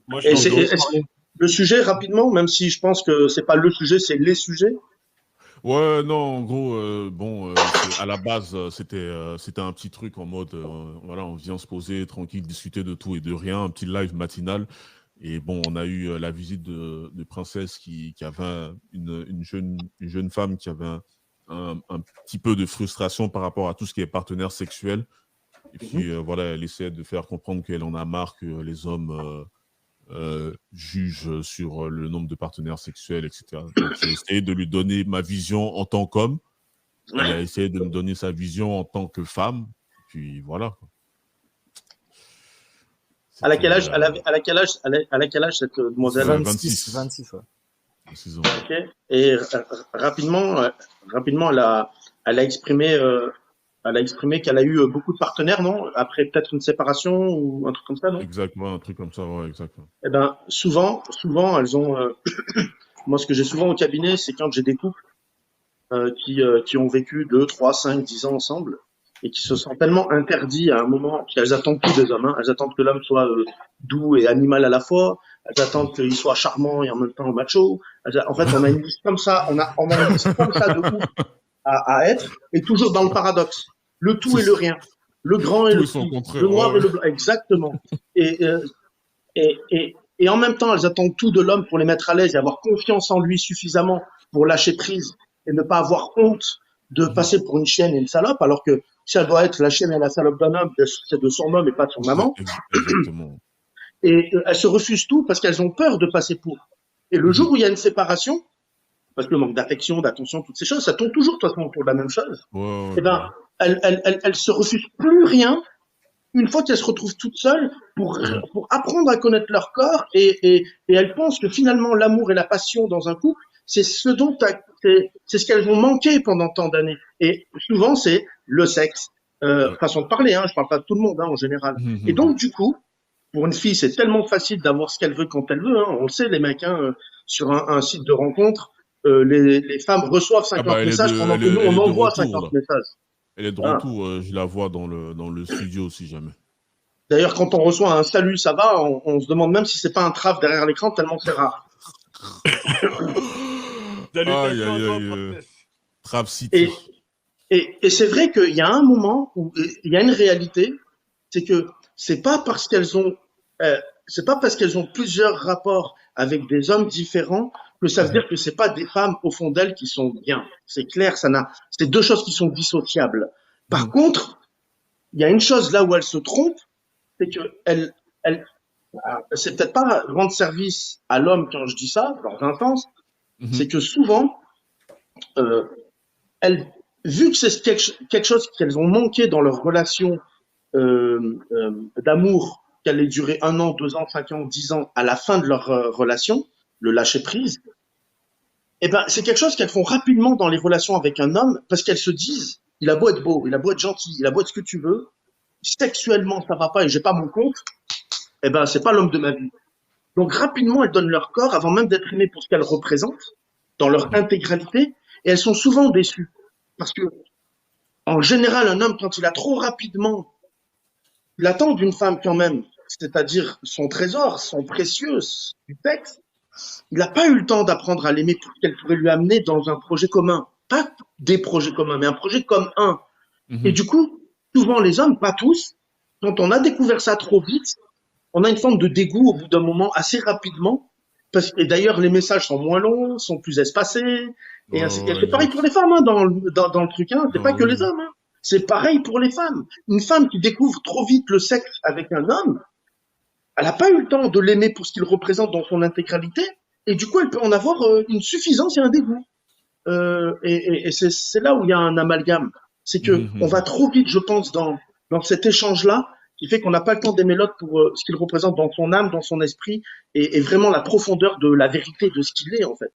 Moi, je Et pense que le sujet, rapidement, même si je pense que c'est pas le sujet, c'est les sujets. Ouais, non, en gros, à la base, c'était un petit truc en mode, voilà, on vient se poser tranquille, discuter de tout et de rien, un petit live matinal. Et bon, on a eu la visite de Princesse qui avait une jeune femme qui avait un petit peu de frustration par rapport à tout ce qui est partenaire sexuel. Et puis voilà, elle essayait de faire comprendre qu'elle en a marre que les hommes jugent sur le nombre de partenaires sexuels, etc. Donc j'ai essayé de lui donner ma vision en tant qu'homme. Elle a essayé de me donner sa vision en tant que femme. Puis voilà. Elle a quel âge, elle a quel âge cette demoiselle? 26. 26, ouais. 26 ans. Ok. Et rapidement, elle a exprimé qu'elle a eu beaucoup de partenaires, non? Après peut-être une séparation ou un truc comme ça, non? Exactement, un truc comme ça, ouais, exactement. Eh ben, souvent, elles ont. Moi, ce que j'ai souvent au cabinet, c'est quand j'ai des couples qui ont vécu 2, 3, 5, 10 ans ensemble et qui se sentent tellement interdits à un moment, qu'elles attendent tout des hommes. Hein. Elles attendent que l'homme soit doux et animal à la fois. Elles attendent qu'il soit charmant et en même temps macho. En fait, on a une liste comme ça. On a une liste comme ça de couples à être, et toujours dans le paradoxe. Le tout et le rien. Le grand et le petit. Le noir et le blanc. Exactement. Et en même temps, elles attendent tout de l'homme pour les mettre à l'aise et avoir confiance en lui suffisamment pour lâcher prise et ne pas avoir honte de passer pour une chienne et une salope, alors que si elle doit être la chienne et la salope d'un homme, c'est de son homme et pas de son maman. Exactement. Et elles se refusent tout parce qu'elles ont peur de passer pour. Et le jour où il y a une séparation, parce que le manque d'affection, d'attention, toutes ces choses, ça tourne toujours de toute façon autour de la même chose. Eh ben, elles se refusent plus rien une fois qu'elles se retrouvent toutes seules pour apprendre à connaître leur corps, et elles pensent que finalement l'amour et la passion dans un couple, c'est ce qu'elles vont manquer pendant tant d'années. Et souvent c'est le sexe, façon de parler, hein, je parle pas de tout le monde, hein, en général. Et donc du coup, pour une fille, c'est tellement facile d'avoir ce qu'elle veut quand elle veut, hein. On le sait, les mecs, hein, sur un site de rencontre, les femmes reçoivent 50 messages pendant que nous on envoie 50 messages. Elle est de retour, je la vois dans le studio si jamais. D'ailleurs, quand on reçoit un salut, ça va, on se demande même si c'est pas un traf derrière l'écran, tellement c'est rare. Trap City. Et c'est vrai qu'il y a un moment où il y a une réalité, c'est que c'est pas parce qu'elles ont plusieurs rapports avec des hommes différents que ça veut dire que c'est pas des femmes au fond d'elles qui sont bien. C'est clair, c'est deux choses qui sont dissociables. Par contre, il y a une chose là où elles se trompent, c'est que c'est peut-être pas rendre service à l'homme quand je dis ça, dans un sens, c'est que souvent, vu que c'est quelque chose qu'elles ont manqué dans leur relation d'amour, qu'elle ait duré 1 an, 2 ans, 5 ans, 10 ans, à la fin de leur relation, le lâcher prise, eh ben, c'est quelque chose qu'elles font rapidement dans les relations avec un homme, parce qu'elles se disent, il a beau être beau, il a beau être gentil, il a beau être ce que tu veux, sexuellement ça va pas et j'ai pas mon compte, eh ben, c'est pas l'homme de ma vie. Donc rapidement, elles donnent leur corps avant même d'être aimées pour ce qu'elles représentent, dans leur intégralité, et elles sont souvent déçues. Parce que, en général, un homme, quand il a trop rapidement, il attend d'une femme quand même, c'est-à-dire son trésor, son précieux, du texte, il n'a pas eu le temps d'apprendre à l'aimer pour qu'elle pourrait lui amener dans un projet commun. Pas des projets communs, mais un projet comme un. Et du coup, souvent les hommes, pas tous, quand on a découvert ça trop vite, on a une forme de dégoût au bout d'un moment, assez rapidement. Et d'ailleurs, les messages sont moins longs, sont plus espacés. Et c'est pareil pour les femmes, hein, dans le truc, hein. C'est pas que les hommes, hein. C'est pareil pour les femmes. Une femme qui découvre trop vite le sexe avec un homme, elle n'a pas eu le temps de l'aimer pour ce qu'il représente dans son intégralité, et du coup, elle peut en avoir une suffisance et un dégoût. Et c'est là où il y a un amalgame. C'est que on va trop vite, je pense, dans cet échange-là, qui fait qu'on n'a pas le temps d'aimer l'autre pour ce qu'il représente dans son âme, dans son esprit, et vraiment la profondeur de la vérité de ce qu'il est, en fait.